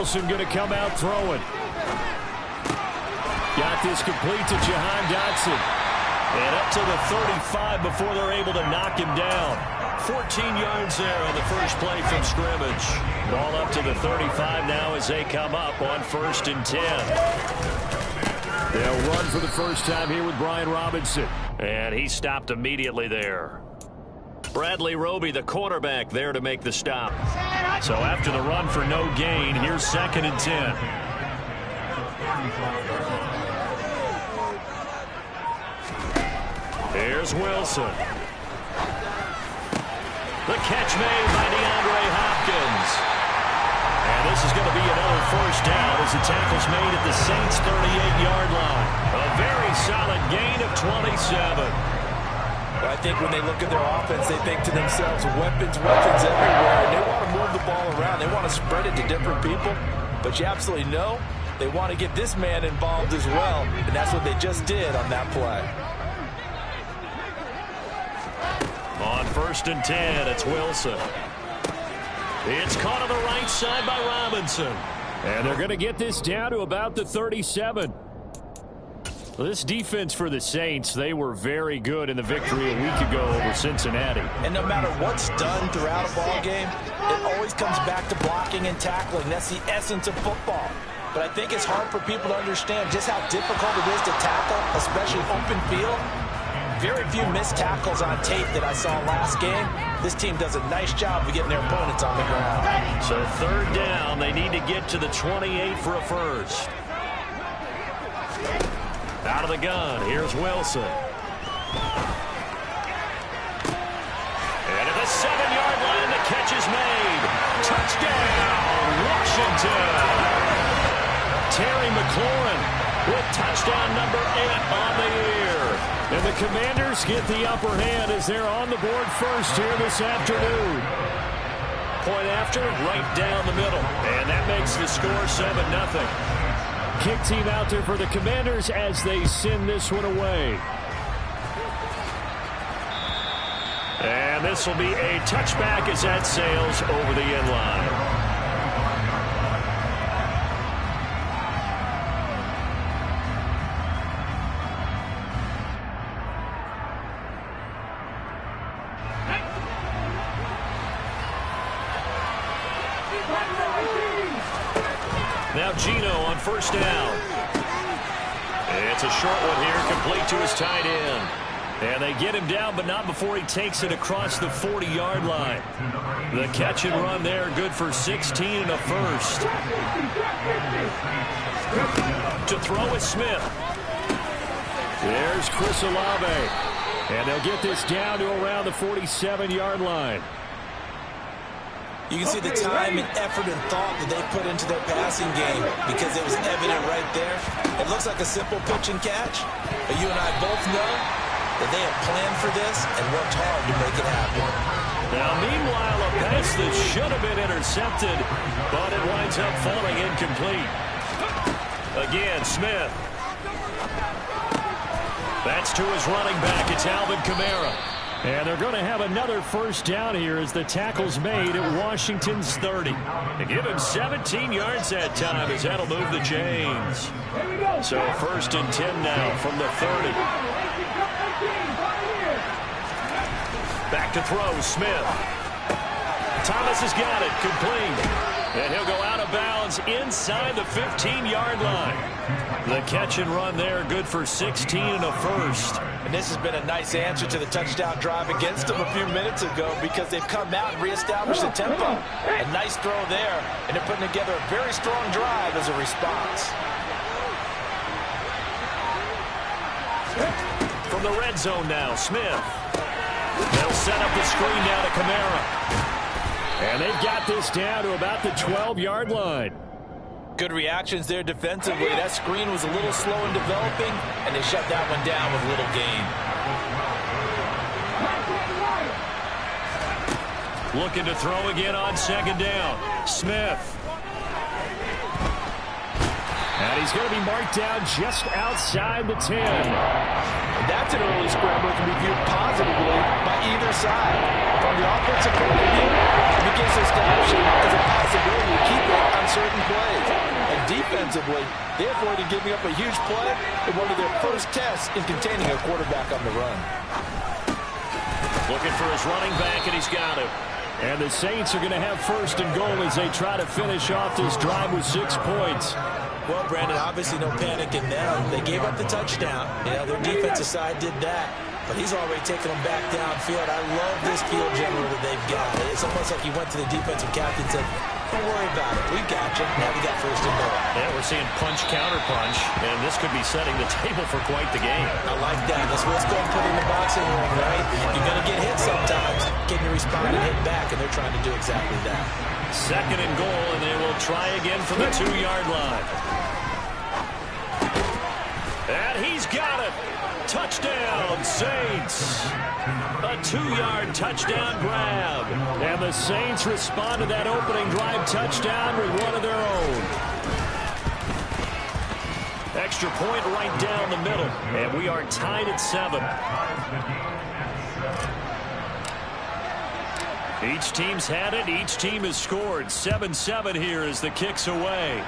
Wilson going to come out throwing. Got this complete to Jahan Dotson. And up to the 35 before they're able to knock him down. 14 yards there on the first play from scrimmage. Ball up to the 35 now as they come up on 1st and 10. They'll run for the first time here with Brian Robinson. And he stopped immediately there. Bradley Roby, the quarterback, there to make the stop. So after the run for no gain, here's 2nd and 10. Here's Wilson. The catch made by DeAndre Hopkins. And this is going to be another first down as the tackle's made at the Saints' 38-yard line. A very solid gain of 27. Well, I think when they look at their offense, they think to themselves, weapons everywhere. And they want to move the ball around. They want to spread it to different people. But you absolutely know they want to get this man involved as well. And that's what they just did on that play. On 1st and 10, it's Wilson. It's caught on the right side by Robinson. And they're going to get this down to about the 37. Well, this defense for the Saints, they were very good in the victory a week ago over Cincinnati. And no matter what's done throughout a ball game, it always comes back to blocking and tackling. That's the essence of football. But I think it's hard for people to understand just how difficult it is to tackle, especially open field. Very few missed tackles on tape that I saw last game. This team does a nice job of getting their opponents on the ground. So 3rd down, they need to get to the 28 for a first. Out of the gun, here's Wilson. And at the 7-yard line, the catch is made. Touchdown, Washington. Terry McLaurin with touchdown number 8 on the year. And the Commanders get the upper hand as they're on the board first here this afternoon. Point after, right down the middle. And that makes the score 7-0. Kick team out there for the Commanders as they send this one away. And this will be a touchback as that sails over the end line. Now Gino on 1st down. It's a short one here, complete to his tight end. And they get him down, but not before he takes it across the 40-yard line. The catch and run there, good for 16 and a first. To throw is Smith. There's Chris Olave. And they'll get this down to around the 47-yard line. You can see the time and effort and thought that they put into their passing game because it was evident right there. It looks like a simple pitch and catch, but you and I both know that they have planned for this and worked hard to make it happen. Now, meanwhile, a pass that should have been intercepted, but it winds up falling incomplete. Again, Smith. That's to his running back. It's Alvin Kamara. And they're going to have another first down here as the tackle's made at Washington's 30. They give him 17 yards that time as that'll move the chains. So 1st and 10 now from the 30. Back to throw, Smith. Thomas has got it, complete. And he'll go out of bounds inside the 15-yard line. The catch and run there, good for 16 and a first. And this has been a nice answer to the touchdown drive against them a few minutes ago because they've come out and reestablished the tempo. A nice throw there, and they're putting together a very strong drive as a response. From the red zone now, Smith. They'll set up the screen now to Kamara. And they've got this down to about the 12-yard line. Good reactions there defensively. That screen was a little slow in developing, and they shut that one down with little gain. Looking to throw again on 2nd down. Smith. he's going to be marked down just outside the 10. And that's an early scramble that can be viewed positively by either side. From the offensive point of view, it gives us the option as a possibility to keep it on certain plays. And defensively, they avoided giving up a huge play in one of their first tests in containing a quarterback on the run. Looking for his running back, and he's got it. And the Saints are going to have first and goal as they try to finish off this drive with 6 points. Well, Brandon, obviously no panic in them. They gave up the touchdown. You know, their defensive side did that. But he's already taken them back downfield. I love this field general that they've got. It's almost like he went to the defensive captain and said, don't worry about it. We got you. Now we got first and goal. Yeah, we're seeing punch, counter punch. And this could be setting the table for quite the game. I like that. That's what's going to put in the boxing ring, right? You're going to get hit sometimes. Can you respond and hit back? And they're trying to do exactly that. Second and goal, and they will try again from the 2-yard line. And he's got it. Touchdown, Saints. A 2-yard touchdown grab. And the Saints respond to that opening drive touchdown with one of their own. Extra point right down the middle. And we are tied at 7. Each team's had it. Each team has scored. 7-7 here as the kick's away.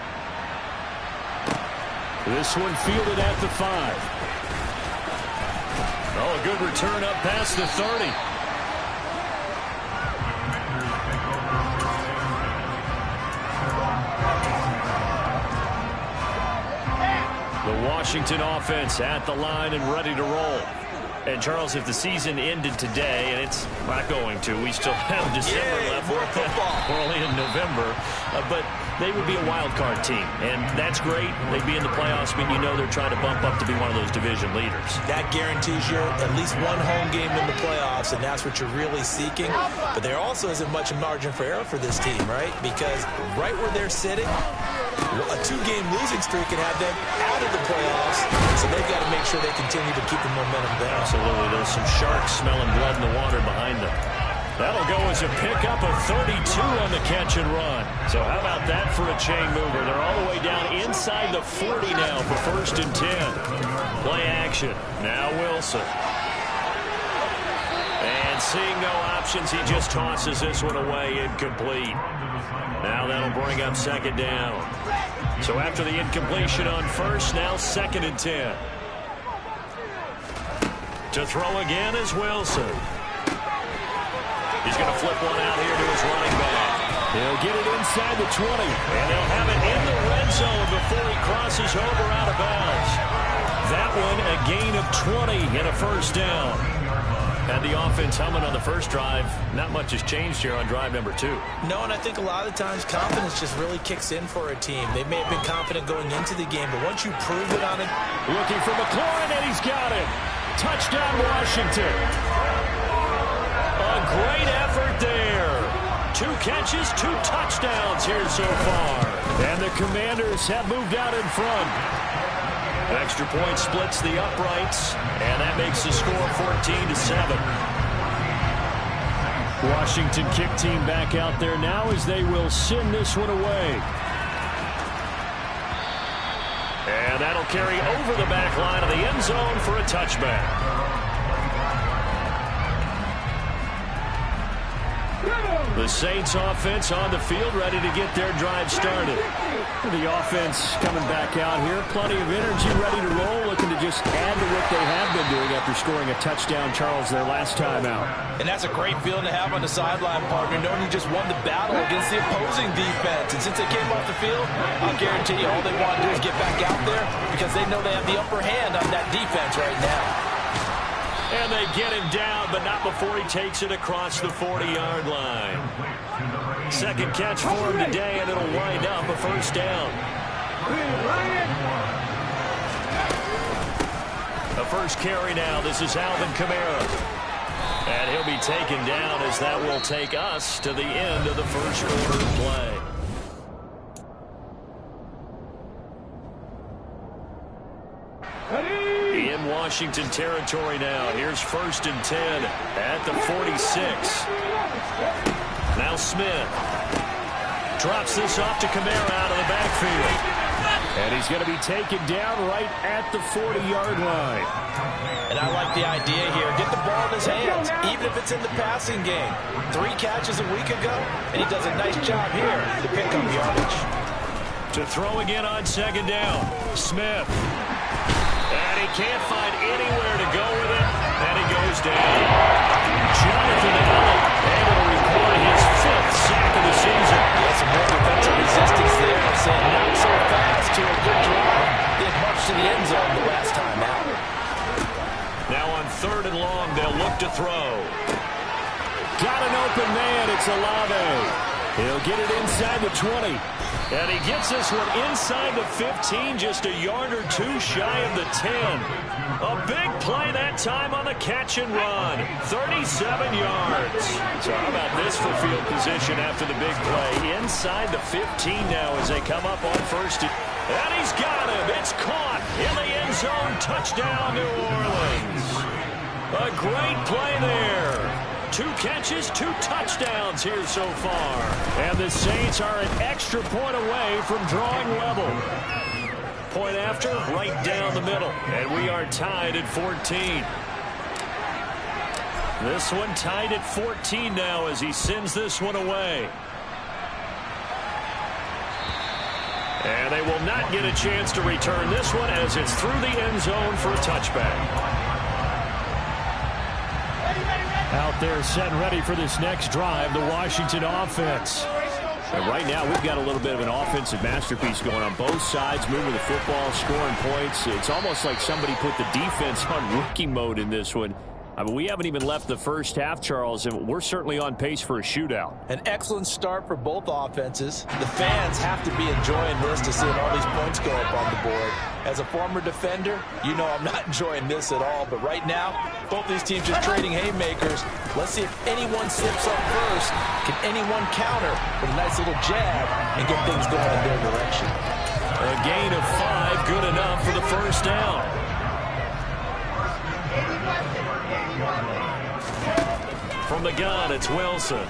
This one fielded at the 5. Oh, a good return up past the 30. The Washington offense at the line and ready to roll. And, Charles, if the season ended today, and it's not going to, we still have December left. More football. We're only in November. But they would be a wild card team, and that's great. They'd be in the playoffs, but you know they're trying to bump up to be one of those division leaders. That guarantees you at least one home game in the playoffs, and that's what you're really seeking. But there also isn't much margin for error for this team, right? Because right where they're sitting, a 2-game losing streak can have them out of the playoffs, so they've got to make sure they continue to keep the momentum down. Absolutely. There's some sharks smelling blood in the water behind them. That'll go as a pickup of 32 on the catch and run. So how about that for a chain mover? They're all the way down inside the 40 now for first and 10. Play action. Now Wilson. And seeing no options, he just tosses this one away, incomplete. Now that'll bring up second down. So after the incompletion on first, now second and 10. To throw again is Wilson. He's going to flip one out here to his running back. He'll get it inside the 20. And they'll have it in the red zone before he crosses over out of bounds. That one a gain of 20 and a first down. Had the offense humming on the first drive. Not much has changed here on drive number 2. No, and I think a lot of times confidence just really kicks in for a team. They may have been confident going into the game, but once you prove it on it. Looking for McLaurin, and he's got it. Touchdown, Washington. A great effort there. 2 catches, 2 touchdowns here so far. And the Commanders have moved out in front. An extra point splits the uprights, and that makes the score 14-7. Washington kick team back out there now as they will send this one away. And that'll carry over the back line of the end zone for a touchback. The Saints offense on the field, ready to get their drive started. The offense coming back out here, plenty of energy, ready to roll, looking to just add to what they have been doing after scoring a touchdown, Charles, their last time out. And that's a great feeling to have on the sideline, partner, knowing you just won the battle against the opposing defense. And since they came off the field, I'll guarantee you all they want to do is get back out there because they know they have the upper hand on that defense right now. And they get him down, but not before he takes it across the 40-yard line. Second catch for him today, and it'll wind up a first down. The first carry now. This is Alvin Kamara. And he'll be taken down as that will take us to the end of the first quarter play. In Washington territory now. Here's first and 10 at the 46. Now Smith drops this off to Kamara out of the backfield. And he's going to be taken down right at the 40-yard line. And I like the idea here. Get the ball in his hands, even if it's in the passing game. 3 catches a week ago, and he does a nice job here to pick up yardage. To throw again on 2nd down. Smith. And he can't find anywhere to go with it. And he goes down. Jonathan Allen able to record his 5th sack of the season. Yeah, some more defensive resistance there. Saying not so fast to a good drive. Didn't march to the end zone the last time out. Now on 3rd and long, they'll look to throw. Got an open man. It's Olave. He'll get it inside the 20. And he gets this one inside the 15, just a yard or 2 shy of the 10. A big play that time on the catch and run. 37 yards. So how about this for field position after the big play? Inside the 15 now as they come up on 1st. And he's got him. It's caught in the end zone. Touchdown, New Orleans. A great play there. 2 catches, 2 touchdowns here so far. And the Saints are an extra point away from drawing level. Point after, right down the middle. And we are tied at 14. This one tied at 14 now as he sends this one away. And they will not get a chance to return this one as it's through the end zone for a touchback. Out there set and ready for this next drive, the Washington offense. And right now we've got a little bit of an offensive masterpiece going on both sides, moving the football, scoring points. It's almost like somebody put the defense on rookie mode in this one. I mean, we haven't even left the first half, Charles, and we're certainly on pace for a shootout. An excellent start for both offenses. The fans have to be enjoying this to see all these points go up on the board. As a former defender, you know I'm not enjoying this at all. But right now, both these teams just trading haymakers. Let's see if anyone slips up first. Can anyone counter with a nice little jab and get things going in their direction? A gain of 5, good enough for the first down. From the gun, it's Wilson.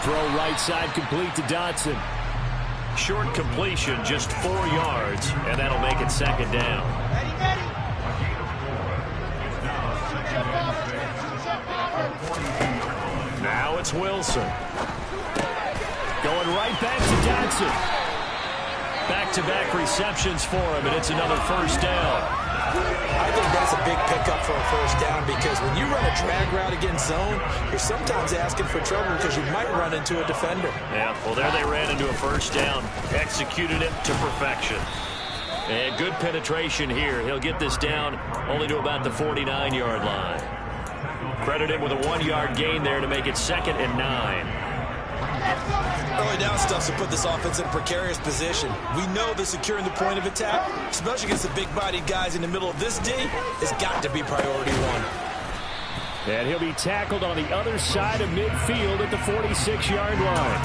Throw right side complete to Dotson. Short completion, just 4 yards, and that'll make it 2nd down. Now it's Wilson. Going right back to Dotson. Back-to-back receptions for him, and it's another first down. I think that's a big pickup for a first down because when you run a drag route against zone, you're sometimes asking for trouble because you might run into a defender. Yeah, well, there they ran into a first down. Executed it to perfection. And good penetration here. He'll get this down only to about the 49-yard line. Credit him with a 1-yard gain there to make it 2nd and 9. Early down stuff to put this offense in a precarious position. We know that securing the point of attack, especially against the big-bodied guys in the middle of this D, has got to be priority 1. And he'll be tackled on the other side of midfield at the 46-yard line.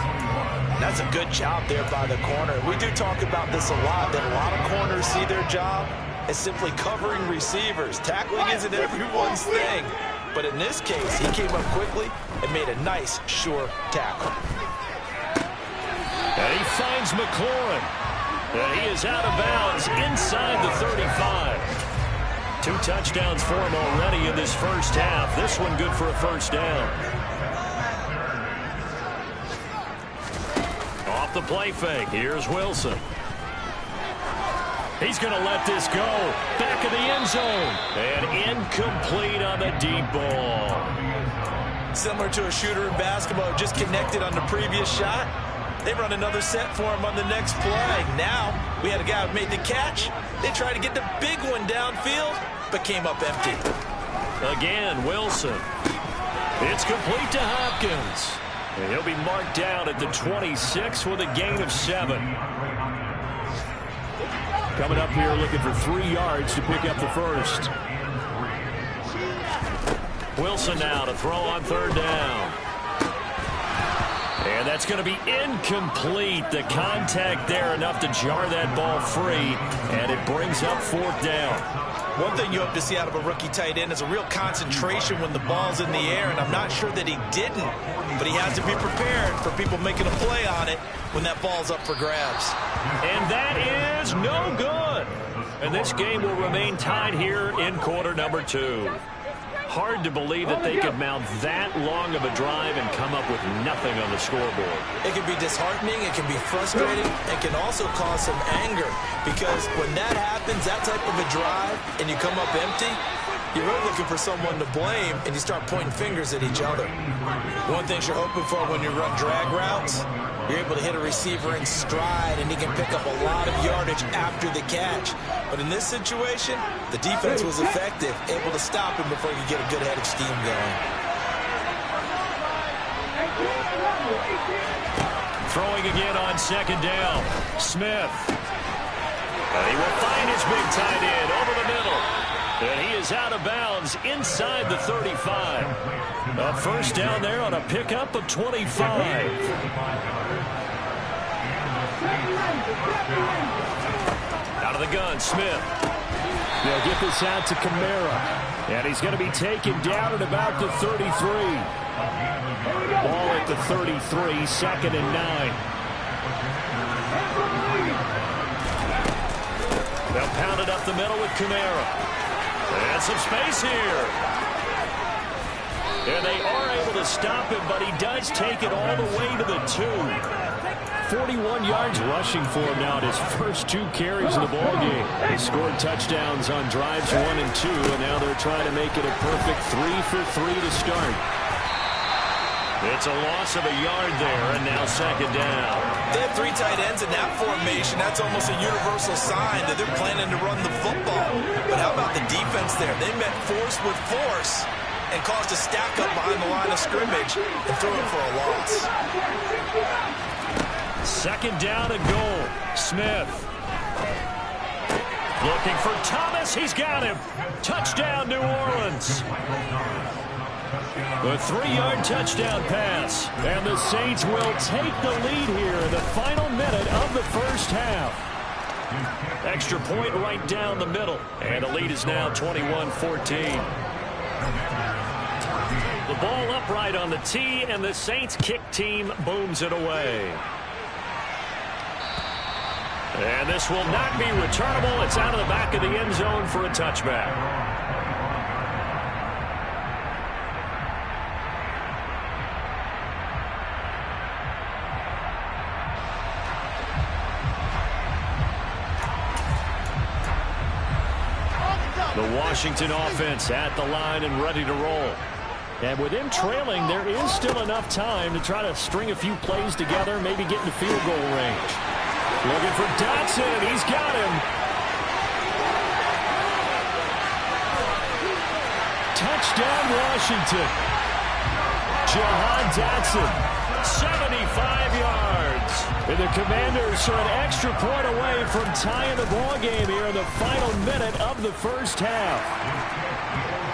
That's a good job there by the corner. We do talk about this a lot, that a lot of corners see their job as simply covering receivers. Tackling isn't everyone's thing. But in this case, he came up quickly and made a nice, sure tackle. And he finds McLaurin. And he is out of bounds inside the 35. 2 touchdowns for him already in this first half. This one good for a first down. Off the play fake. Here's Wilson. He's going to let this go. Back of the end zone. And incomplete on the deep ball. Similar to a shooter in basketball, just connected on the previous shot. They run another set for him on the next play. Now, we had a guy who made the catch. They tried to get the big one downfield, but came up empty. Again, Wilson. It's complete to Hopkins. And he'll be marked down at the 26 with a gain of 7. Coming up here looking for 3 yards to pick up the first. Wilson now to throw on 3rd down. And that's going to be incomplete. The contact there enough to jar that ball free, and it brings up fourth down. One thing you hope to see out of a rookie tight end is a real concentration when the ball's in the air, and I'm not sure that he didn't, but he has to be prepared for people making a play on it when that ball's up for grabs. And that is no good. And this game will remain tied here in quarter number 2. Hard to believe that they could mount that long of a drive and come up with nothing on the scoreboard. It can be disheartening, it can be frustrating, it can also cause some anger, because when that happens, that type of a drive, and you come up empty, you're really looking for someone to blame, and you start pointing fingers at each other. One thing you're hoping for when you run drag routes, you're able to hit a receiver in stride, and he can pick up a lot of yardage after the catch. But in this situation, the defense was effective, able to stop him before you get a good head of steam going. Throwing again on second down. Smith. And he will find his big tight end over the middle. And he is out of bounds inside the 35. A first down there on a pickup of 25. Out of the gun, Smith. They'll get this out to Kamara. And he's going to be taken down at about the 33. Ball at the 33, second and 9. They'll pound it up the middle with Kamara. And some space here. And they are able to stop him, but he does take it all the way to the 2. 41 yards rushing for him now in his first 2 carries of the ballgame. He scored touchdowns on drives 1 and 2, and now they're trying to make it a perfect 3 for 3 to start. It's a loss of a yard there, and now second down. They have 3 tight ends in that formation. That's almost a universal sign that they're planning to run the football. But how about the defense there? They met force with force and caused a stack up behind the line of scrimmage and threw it for a loss. Second down and goal. Smith. Looking for Thomas. He's got him. Touchdown, New Orleans. A 3-yard touchdown pass. And the Saints will take the lead here in the final minute of the first half. Extra point right down the middle. And the lead is now 21-14. The ball upright on the tee, and the Saints kick team booms it away. And this will not be returnable. It's out of the back of the end zone for a touchback. The Washington offense at the line and ready to roll. And with him trailing, there is still enough time to try to string a few plays together, maybe get into field goal range. Looking for Dotson. He's got him. Touchdown, Washington. Jahan Dotson. 75 yards. And the Commanders are an extra point away from tying the ball game here in the final minute of the first half.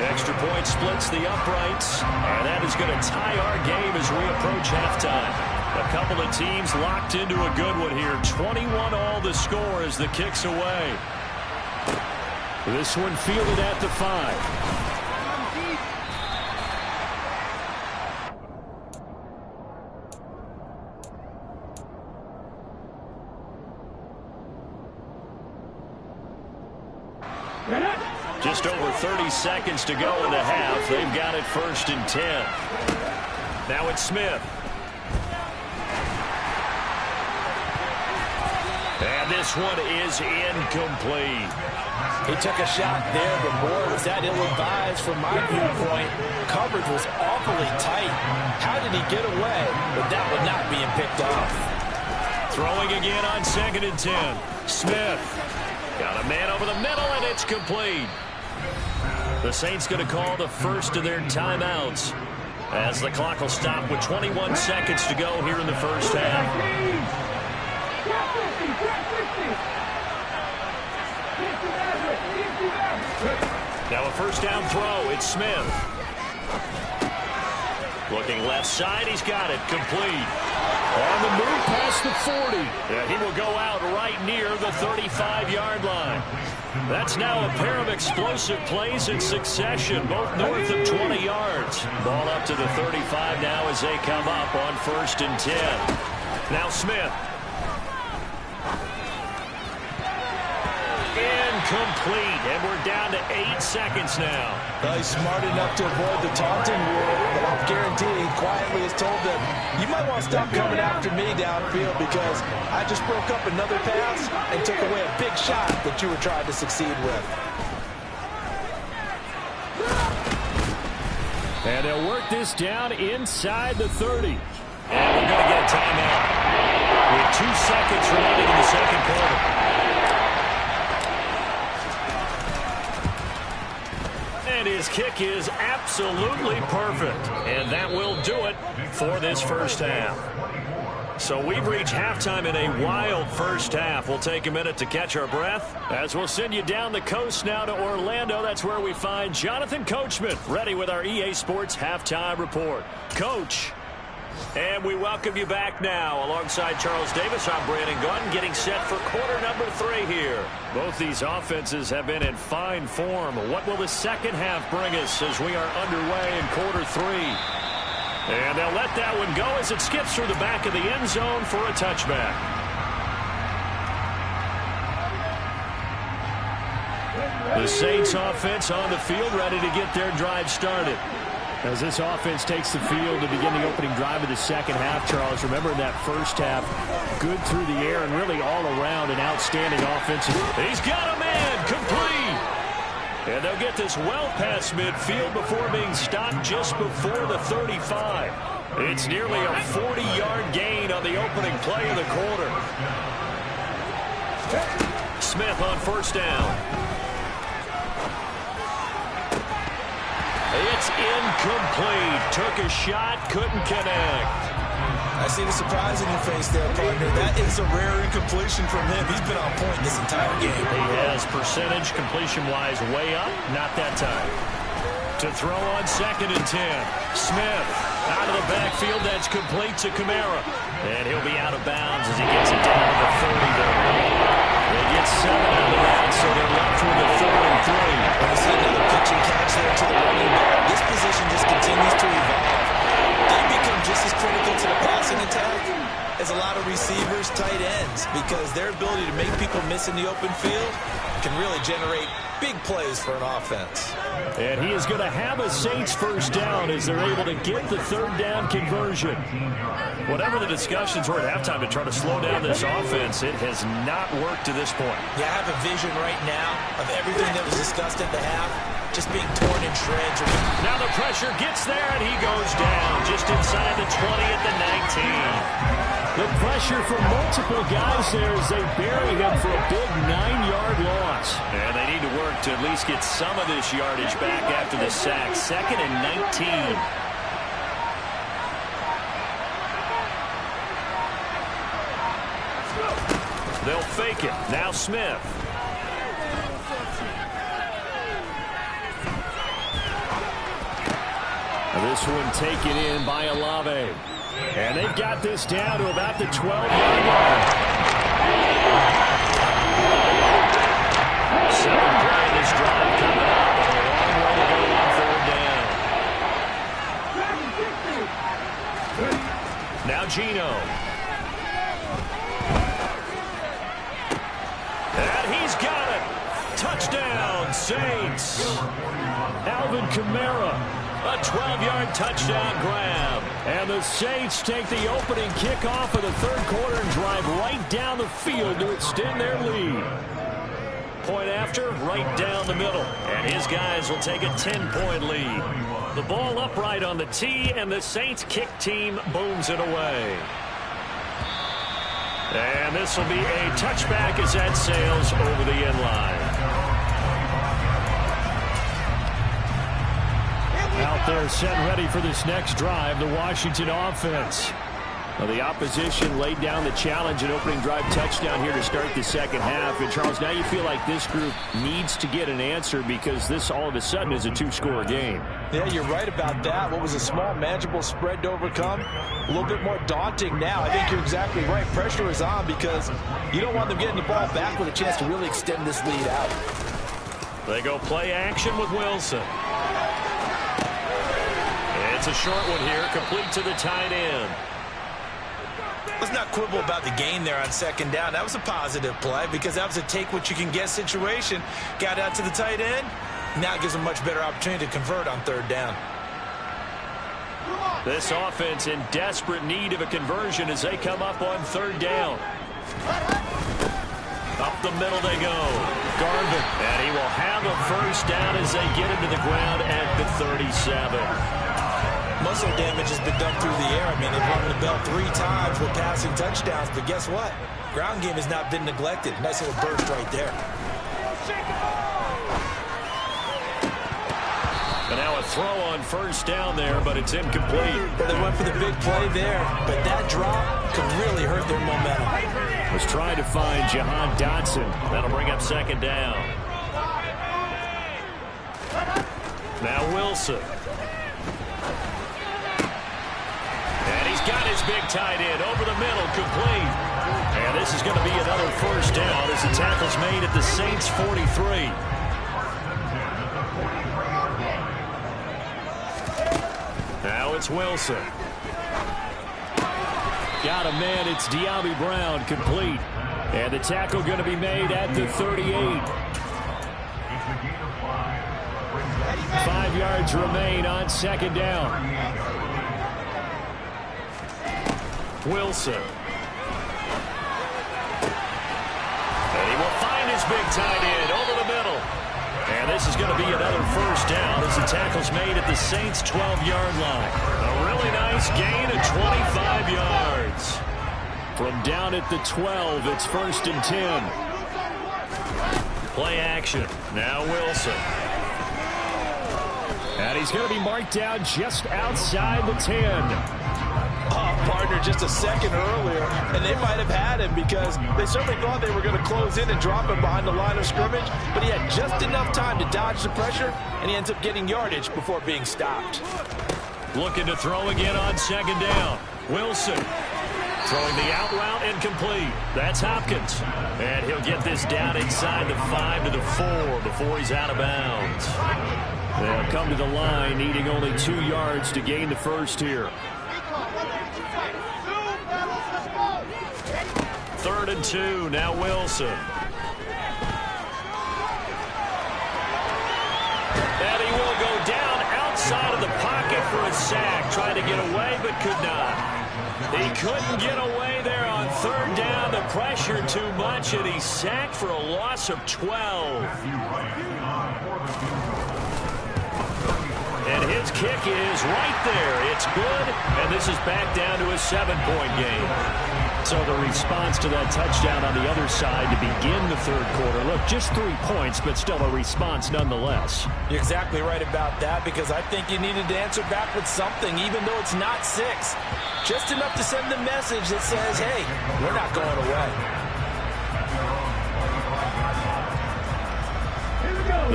Extra point splits the uprights, and that is going to tie our game as we approach halftime. A couple of teams locked into a good one here. 21 all the score as the kick's away. This one fielded at the 5. Just over 30 seconds to go in the half. They've got it first and 10. Now it's Smith. And this one is incomplete. He took a shot there, but boy, was that ill-advised from my viewpoint. Coverage was awfully tight. How did he get away? But that would not being picked off. Throwing again on second and 10. Smith. Got a man over the middle, and it's complete. The Saints going to call the first of their timeouts as the clock will stop with 21 seconds to go here in the first half. Now a first down throw. It's Smith. Looking left side, he's got it. Complete. On the move past the 40. Yeah, he will go out right near the 35-yard line. That's now a pair of explosive plays in succession, both north of 20 yards. Ball up to the 35 now as they come up on 1st and 10. Now Smith. Incomplete, and we're down to 8 seconds now. Well, he's smart enough to avoid the taunting rule, but I'll guarantee he quietly has told them, you might want to stop coming after me downfield because I just broke up another pass and took away a big shot that you were trying to succeed with. And they'll work this down inside the 30. And we're going to get a timeout with 2 seconds remaining in the second quarter. And his kick is absolutely perfect. And that will do it for this first half. So we've reached halftime in a wild first half. We'll take a minute to catch our breath as we'll send you down the coast now to Orlando. That's where we find Jonathan Coachman ready with our EA Sports Halftime Report. Coach. And we welcome you back now. Alongside Charles Davis, I'm Brandon Gunn, getting set for quarter number 3 here. Both these offenses have been in fine form. What will the second half bring us as we are underway in quarter 3? And they'll let that one go as it skips through the back of the end zone for a touchback. The Saints offense on the field ready to get their drive started. As this offense takes the field to begin the opening drive of the second half, Charles, remember in that first half, good through the air and really all around an outstanding offensive. He's got a man, complete. And they'll get this well past midfield before being stopped just before the 35. It's nearly a 40-yard gain on the opening play of the quarter. Smith on first down. It's incomplete. Took a shot, couldn't connect. I see the surprise in your face there, partner. That is a rare incompletion from him. He's been on point this entire game. He has percentage completion-wise way up. Not that time. To throw on 2nd and 10. Smith out of the backfield. That's complete to Kamara. And he'll be out of bounds as he gets it down to the 30 there. They get 7 out of that, so they're left with a 3rd and 3. I see another pitch and catch there to the running back. This position just continues to evolve. They become just as critical to the passing attack as a lot of receivers, tight ends, because their ability to make people miss in the open field can really generate big plays for an offense. And he is going to have a Saints first down as they're able to get the 3rd down conversion. Whatever the discussions were at halftime to try to slow down this offense, it has not worked to this point. Yeah, I have a vision right now of everything that was discussed at the half just being torn in shreds. Now the pressure gets there, and he goes down just inside the 20 at the 19. The pressure from multiple guys there as they bury him for a big 9-yard loss. And they need to work to at least get some of this yardage back after the sack. 2nd and 19. They'll fake it. Now Smith. This one taken in by Olave. And they've got this down to about the 12-yard line. 7th play in this drive coming up. A long way to go on 4th down. Now Geno. And he's got it. Touchdown, Saints. Alvin Kamara. A 12-yard touchdown grab. And the Saints take the opening kickoff of the 3rd quarter and drive right down the field to extend their lead. Point after, right down the middle. And his guys will take a 10-point lead. The ball upright on the tee, and the Saints kick team booms it away. And this will be a touchback as that sails over the end line. Out there set ready for this next drive, the Washington offense. Well, the opposition laid down the challenge and opening drive touchdown here to start the second half. And, Charles, now you feel like this group needs to get an answer because this all of a sudden is a two-score game. Yeah, you're right about that. What was a small, manageable spread to overcome, a little bit more daunting now. I think you're exactly right. Pressure is on because you don't want them getting the ball back with a chance to really extend this lead out. They go play action with Wilson. It's a short one here, complete to the tight end. Let's not quibble about the gain there on second down. That was a positive play because that was a take-what-you-can-get situation. Got out to the tight end. Now it gives them much better opportunity to convert on third down. This offense in desperate need of a conversion as they come up on third down. Up the middle they go. Garvin. And he will have a first down as they get him to the ground at the 37. Muscle damage has been done through the air. I mean, they've rung the bell 3 times with passing touchdowns, but guess what? Ground game has not been neglected. Nice little burst right there. And now a throw on first down there, but it's incomplete. Well, they went for the big play there, but that drop could really hurt their momentum. Was trying to find Jahan Dotson. That'll bring up second down. Now Wilson. And he's got his big tight end over the middle, complete. And this is going to be another first down as the tackle's made at the Saints' 43. Now it's Wilson. Got a man, it's Diaby Brown, complete. And the tackle going to be made at the 38. 5 yards remain on second down. Wilson. And he will find his big tight end over the middle. And this is going to be another first down as the tackle's made at the Saints' 12-yard line. A really nice gain of 25 yards. From down at the 12, it's 1st and 10. Play action. Now Wilson. And he's going to be marked down just outside the 10. Partner just a second earlier, and they might have had him because they certainly thought they were going to close in and drop him behind the line of scrimmage, but he had just enough time to dodge the pressure, and he ends up getting yardage before being stopped. Looking to throw again on second down. Wilson throwing the out route incomplete. That's Hopkins. And he'll get this down inside the 5 to the 4 before he's out of bounds. They'll come to the line needing only 2 yards to gain the first here. 3rd and 2, now Wilson. And he will go down outside of the pocket for a sack. Trying to get away, but could not. He couldn't get away there on third down. The pressure too much, and he's sacked for a loss of 12. And his kick is right there. It's good, and this is back down to a 7-point game. So the response to that touchdown on the other side to begin the third quarter. Look, just 3 points, but still a response nonetheless. You're exactly right about that because I think you needed to answer back with something, even though it's not 6. Just enough to send the message that says, hey, we're not going away.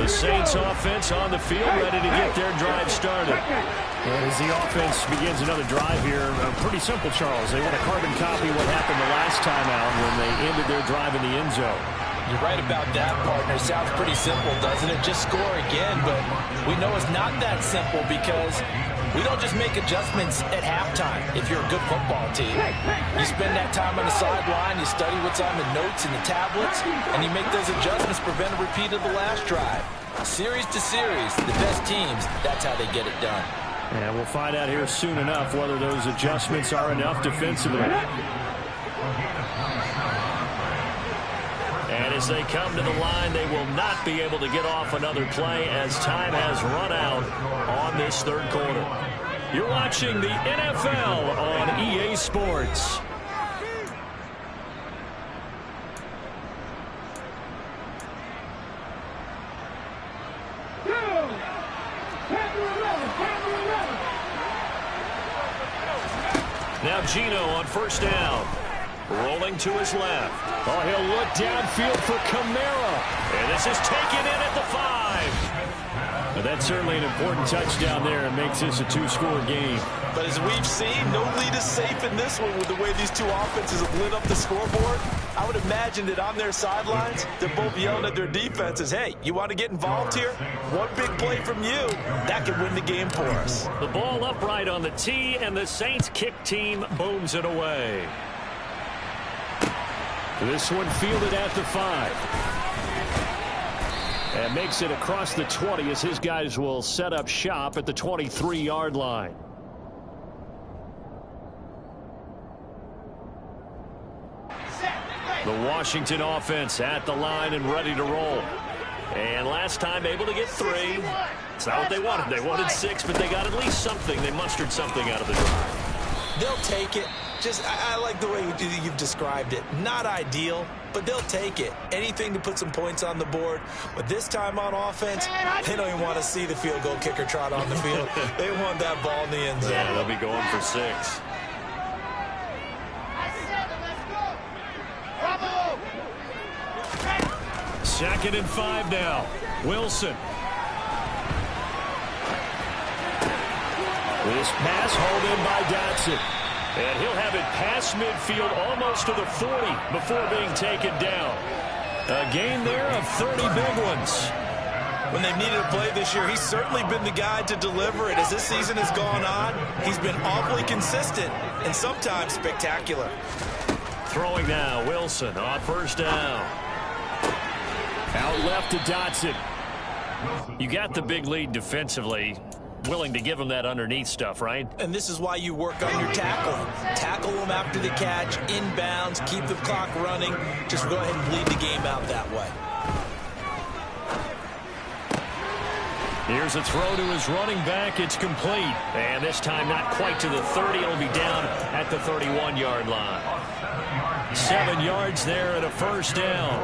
The Saints offense on the field, ready to get their drive started. And as the offense begins another drive here, pretty simple, Charles. They want to carbon copy what happened the last time out when they ended their drive in the end zone. You're right about that, partner. Sounds pretty simple, doesn't it? Just score again, but we know it's not that simple because we don't just make adjustments at halftime if you're a good football team. You spend that time on the sideline, you study what's on the notes and the tablets, and you make those adjustments, prevent a repeat of the last drive. Series to series, the best teams, that's how they get it done. And we'll find out here soon enough whether those adjustments are enough defensively. And as they come to the line, they will not be able to get off another play as time has run out on this third quarter. You're watching the NFL on EA Sports. Now Gino on first down. Rolling to his left. Oh, he'll look downfield for Kamara. And this is taken in at the 5. Well, that's certainly an important touchdown there and makes this a 2-score game. But as we've seen, no lead is safe in this one with the way these two offenses have lit up the scoreboard. I would imagine that on their sidelines, they're both yelling at their defenses, hey, you want to get involved here? One big play from you, that could win the game for us. The ball upright on the tee, and the Saints kick team booms it away. This one fielded at the 5. And makes it across the 20 as his guys will set up shop at the 23-yard line. The Washington offense at the line and ready to roll. And last time able to get 3. It's not what they wanted. They wanted 6, but they got at least something. They mustered something out of the drive. They'll take it. I like the way you've described it. Not ideal, but they'll take it. Anything to put some points on the board. But this time on offense, they don't even want to see the field goal kicker trot on the field. They want that ball in the end zone. Yeah, they'll be going for 6. Second and 5 now. Wilson. This pass hauled in by Dotson. And he'll have it past midfield almost to the 40 before being taken down. A gain there of 30 big ones. When they've needed a play this year, he's certainly been the guy to deliver it. As this season has gone on, he's been awfully consistent and sometimes spectacular. Throwing now, Wilson on first down. Out left to Dotson. You got the big lead defensively. Willing to give him that underneath stuff, right? And this is why you work on your tackling. Tackle them after the catch, inbounds, keep the clock running. Just go ahead and bleed the game out that way. Here's a throw to his running back. It's complete. And this time not quite to the 30. It'll be down at the 31-yard line. 7 yards there and a first down.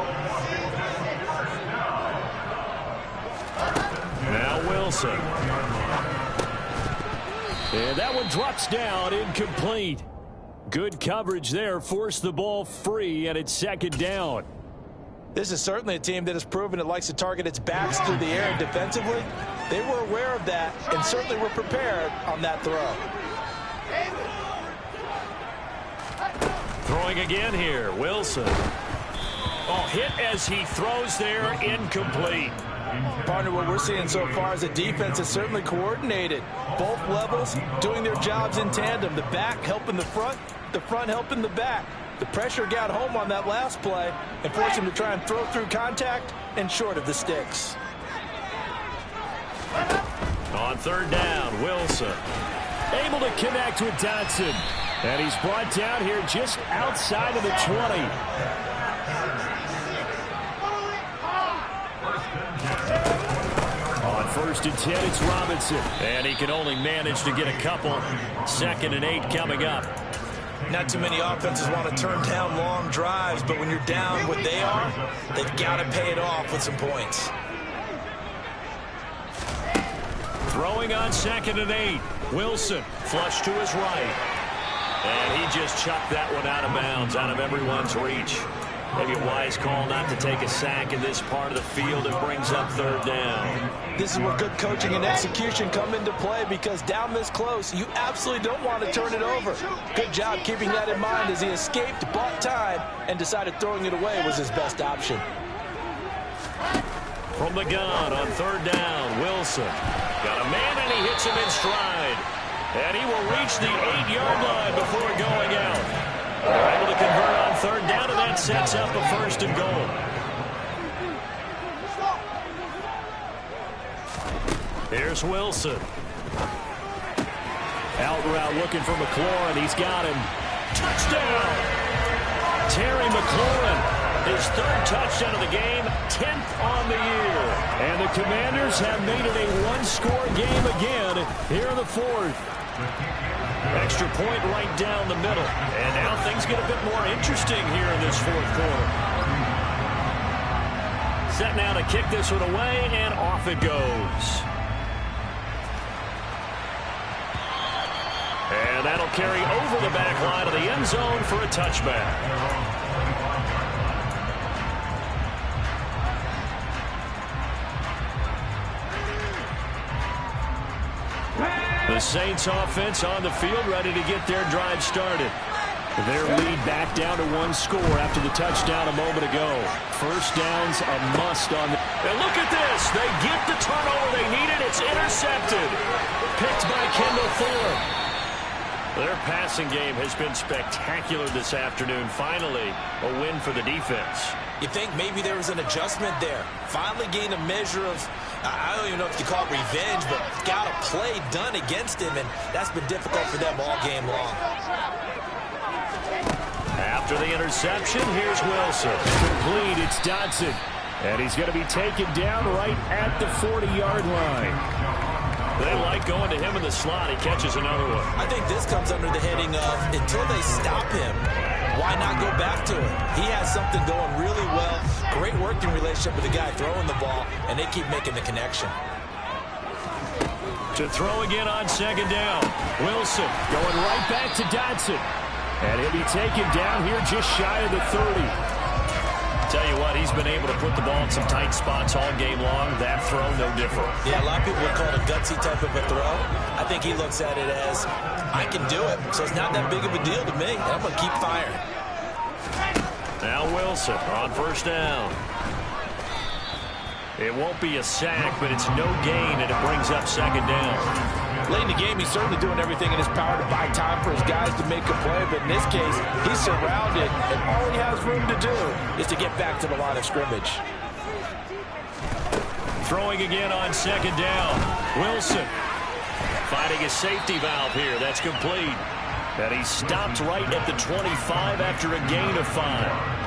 Now Wilson. And that one drops down, incomplete. Good coverage there, forced the ball free, and it's second down. This is certainly a team that has proven it likes to target its backs through the air defensively. They were aware of that and certainly were prepared on that throw. Throwing again here, Wilson. Oh, hit as he throws there, incomplete. Partner, what we're seeing so far is the defense is certainly coordinated. Both levels doing their jobs in tandem. The back helping the front helping the back. The pressure got home on that last play and forced him to try and throw through contact and short of the sticks. On third down, Wilson. Able to connect with Dotson. And he's brought down here just outside of the 20. On first and 10, it's Robinson. And he can only manage to get a couple. 2nd and 8 coming up. Not too many offenses want to turn down long drives, but when you're down what they are, they've got to pay it off with some points. Throwing on 2nd and 8. Wilson, flush to his right. And he just chucked that one out of bounds, out of everyone's reach. Maybe a wise call not to take a sack in this part of the field. It brings up third down. This is where good coaching and execution come into play, because down this close, you absolutely don't want to turn it over. Good job keeping that in mind as he escaped, bought time, and decided throwing it away was his best option. From the gun on third down, Wilson. Got a man, and he hits him in stride. And he will reach the 8-yard line before going out. They're able to convert on third down, and that sets up a first and goal. Here's Wilson. Out route looking for McLaurin. He's got him. Touchdown! Terry McLaurin, his 3rd touchdown of the game, 10th on the year. And the Commanders have made it a 1-score game again here in the 4th. Extra point right down the middle. And now things get a bit more interesting here in this 4th quarter. Set now to kick this one away, and off it goes. And that'll carry over the back line of the end zone for a touchback. The Saints offense on the field, ready to get their drive started. Their lead back down to one score after the touchdown a moment ago. First down's a must on the... And look at this. They get the turnover they needed. It's intercepted. Picked by Kendall Fuller. Their passing game has been spectacular this afternoon. Finally, a win for the defense. You think maybe there was an adjustment there. Finally gained a measure of, I don't even know if you call it revenge, but got a play done against him, and that's been difficult for them all game long. After the interception, here's Wilson. Complete, it's Dodson. And he's going to be taken down right at the 40-yard line. They like going to him in the slot. He catches another one. I think this comes under the heading of, until they stop him, why not go back to it? He has something going really well. Great working relationship with the guy throwing the ball, and they keep making the connection. To throw again on second down. Wilson going right back to Dodson. And he'll be taken down here just shy of the 30. Tell you what, he's been able to put the ball in some tight spots all game long. That throw, no different. Yeah, a lot of people would call it a gutsy type of a throw. I think he looks at it as, I can do it, so it's not that big of a deal to me. I'm going to keep firing. Now Wilson on first down. It won't be a sack, but it's no gain, and it brings up second down. Late in the game, he's certainly doing everything in his power to buy time for his guys to make a play, but in this case, he's surrounded, and all he has room to do is to get back to the line of scrimmage. Throwing again on second down. Wilson finding a safety valve here. That's complete. And he stopped right at the 25 after a gain of 5.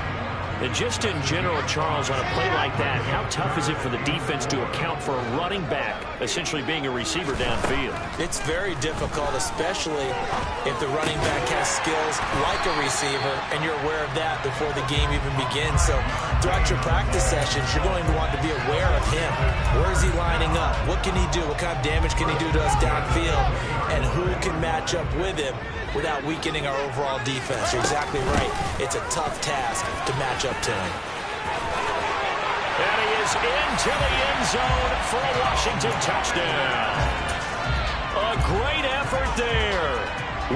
And just in general, Charles, on a play like that, how tough is it for the defense to account for a running back essentially being a receiver downfield? It's very difficult, especially if the running back has skills like a receiver, and you're aware of that before the game even begins. So throughout your practice sessions, you're going to want to be aware of him. Where is he lining up? What can he do? What kind of damage can he do to us downfield? And who can match up with him without weakening our overall defense? You're exactly right. It's a tough task to match up to him. And he is into the end zone for a Washington touchdown. A great effort there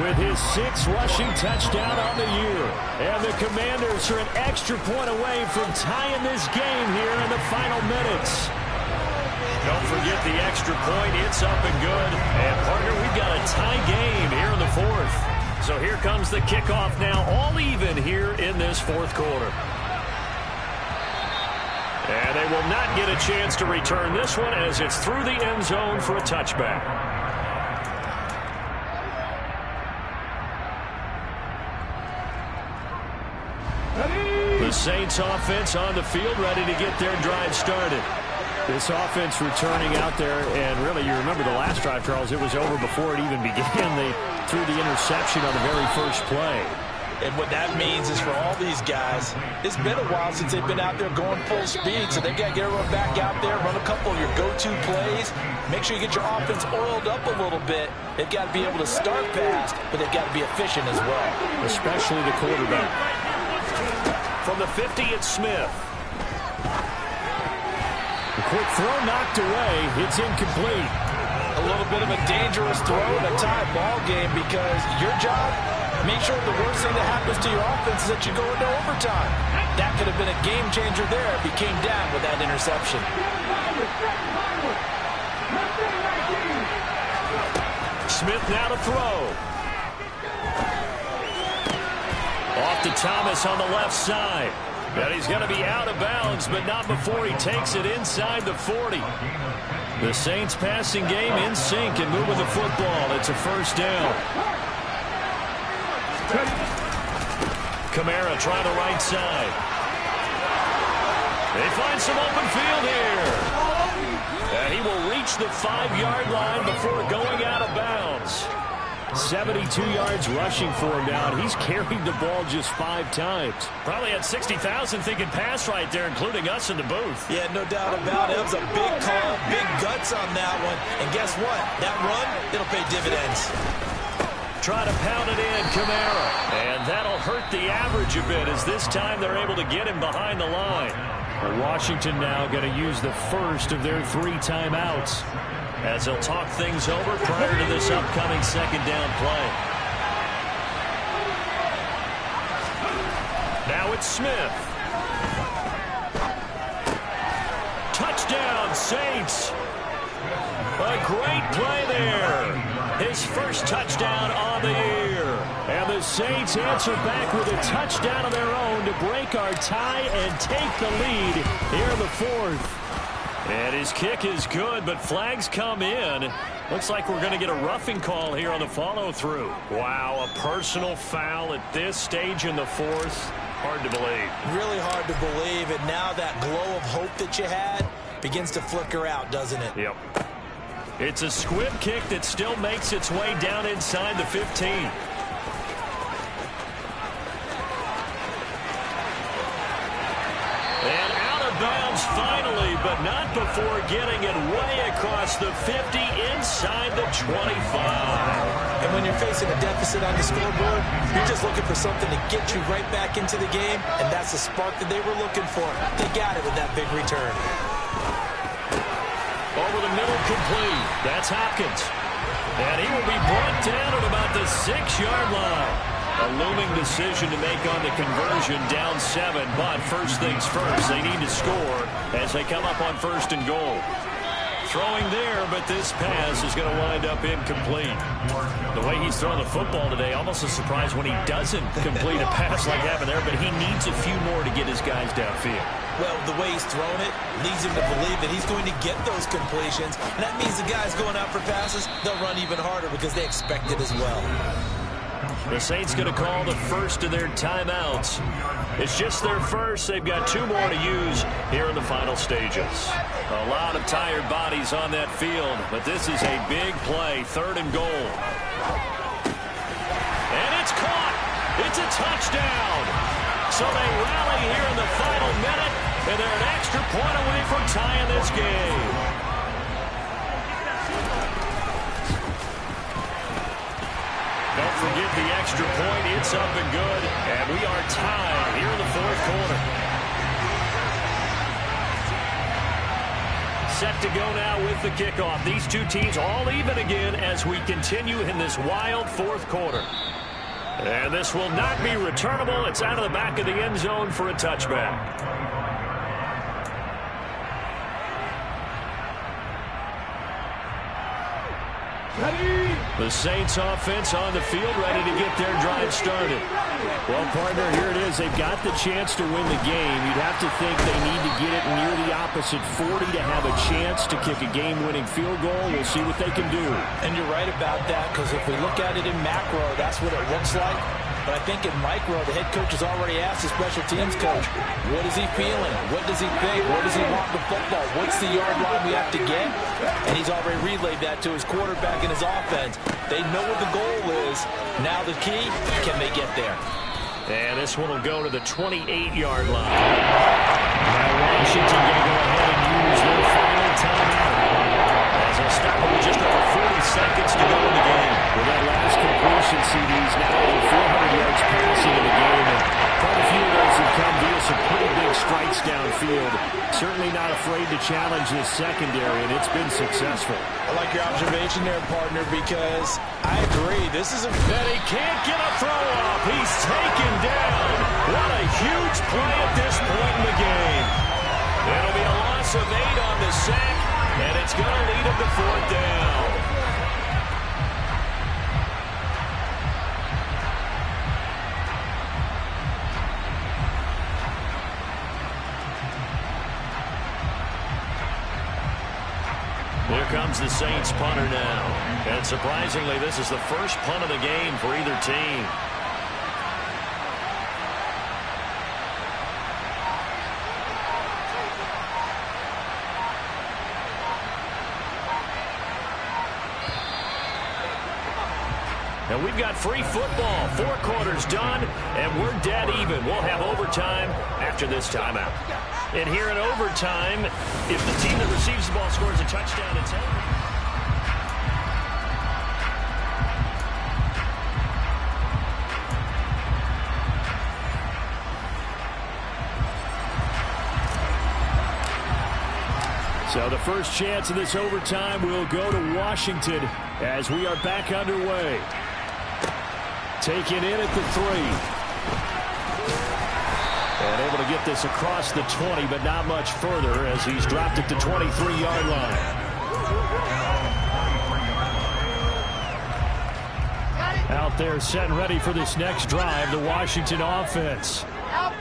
with his 6th rushing touchdown on the year. And the Commanders are an extra point away from tying this game here in the final minutes. Don't forget the extra point. It's up and good. And, partner, we've got a tie game here in the 4th. So here comes the kickoff now, all even here in this 4th quarter. And they will not get a chance to return this one as it's through the end zone for a touchback. The Saints offense on the field, ready to get their drive started. This offense returning out there, and really, you remember the last drive, Charles, it was over before it even began. They threw the interception on the very first play. And what that means is for all these guys, it's been a while since they've been out there going full speed, so they've got to get everyone back out there, run a couple of your go-to plays, make sure you get your offense oiled up a little bit. They've got to be able to start fast, but they've got to be efficient as well. Especially the quarterback. From the 50, it's Smith. The quick throw knocked away. It's incomplete. A little bit of a dangerous throw in a tie ball game because your job, make sure the worst thing that happens to your offense is that you go into overtime. That could have been a game changer there if he came down with that interception. Smith now to throw. Off to Thomas on the left side. And he's going to be out of bounds, but not before he takes it inside the 40. The Saints passing game in sync and moving the football. It's a first down. Kamara trying the right side. They find some open field here. And he will reach the 5-yard line before going out of bounds. 72 yards rushing for him now, and he's carried the ball just 5 times. Probably had 60,000 thinking pass right there, including us in the booth. Yeah, no doubt about it. That was a big call, big guts on that one. And guess what? That run, it'll pay dividends. Try to pound it in, Kamara. And that'll hurt the average a bit as this time they're able to get him behind the line. Well, Washington now going to use the first of their 3 timeouts as they'll talk things over prior to this upcoming second down play. Now it's Smith. Touchdown, Saints. A great play there. His first touchdown on the year. And the Saints answer back with a touchdown of their own to break our tie and take the lead here in the 4th. And his kick is good, but flags come in. Looks like we're going to get a roughing call here on the follow-through. Wow, a personal foul at this stage in the 4th. Hard to believe. Really hard to believe, and now that glow of hope that you had begins to flicker out, doesn't it? Yep. It's a squib kick that still makes its way down inside the 15. And out of bounds finally, but not before getting it way across the 50 inside the 25. And when you're facing a deficit on the scoreboard, you're just looking for something to get you right back into the game, and that's the spark that they were looking for. They got it with that big return. Over the middle, complete. That's Hopkins. And he will be brought down at about the 6-yard line. A looming decision to make on the conversion, down 7. But first things first, they need to score as they come up on 1st and goal. Throwing there, but this pass is going to wind up incomplete. The way he's throwing the football today, almost a surprise when he doesn't complete a pass like happened there, but he needs a few more to get his guys downfield. Well, the way he's thrown it leads him to believe that he's going to get those completions. And that means the guys going out for passes, they'll run even harder because they expect it as well. The Saints going to call the first of their timeouts. It's just their first. They've got 2 more to use here in the final stages. A lot of tired bodies on that field, but this is a big play, 3rd and goal. And it's caught. It's a touchdown. So they rally here in the final minute, and they're an extra point away from tying this game. Don't forget the extra point. It's up and good, and we are tied here in the 4th quarter. Set to go now with the kickoff. These 2 teams all even again as we continue in this wild 4th quarter. And this will not be returnable. It's out of the back of the end zone for a touchback. The Saints offense on the field, ready to get their drive started. Well, partner, here it is. They've got the chance to win the game. You'd have to think they need to get it near the opposite 40 to have a chance to kick a game-winning field goal. We'll see what they can do. And you're right about that, because if we look at it in macro, that's what it looks like. But I think in micro, the head coach has already asked the special teams coach, what is he feeling? What does he think? Where does he want the football? What's the yard line we have to get? And he's already relayed that to his quarterback and his offense. They know what the goal is. Now the key, can they get there? And this one will go to the 28-yard line. Now Washington going to go ahead and use their final timeout. As they'll stop it with just over 40 seconds to go in the game. With that last completion, CD's now over 400 yards passing in the game. And quite a few of those have come via some pretty big strikes downfield. Certainly not afraid to challenge this secondary, and it's been successful. I like your observation there, partner, because I agree. This is a... That he can't get a throw off. He's taken down. What a huge play at this point in the game. It'll be a loss of 8 on the sack, and it's going to lead him to 4th down. Here comes the Saints punter now. And surprisingly, this is the first punt of the game for either team. And we've got free football. 4 quarters done, and we're dead even. We'll have overtime after this timeout. And here in overtime, if the team that receives the ball scores a touchdown, it's over. So the first chance of this overtime will go to Washington as we are back underway. Taken in at the 3. And able to get this across the 20, but not much further as he's dropped it to 23-yard line. Out there set and ready for this next drive, the Washington offense.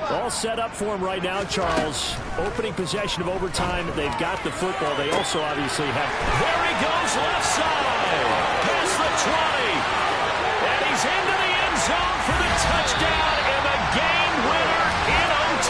All set up for him right now, Charles. Opening possession of overtime. They've got the football. They also obviously have. There he goes left side.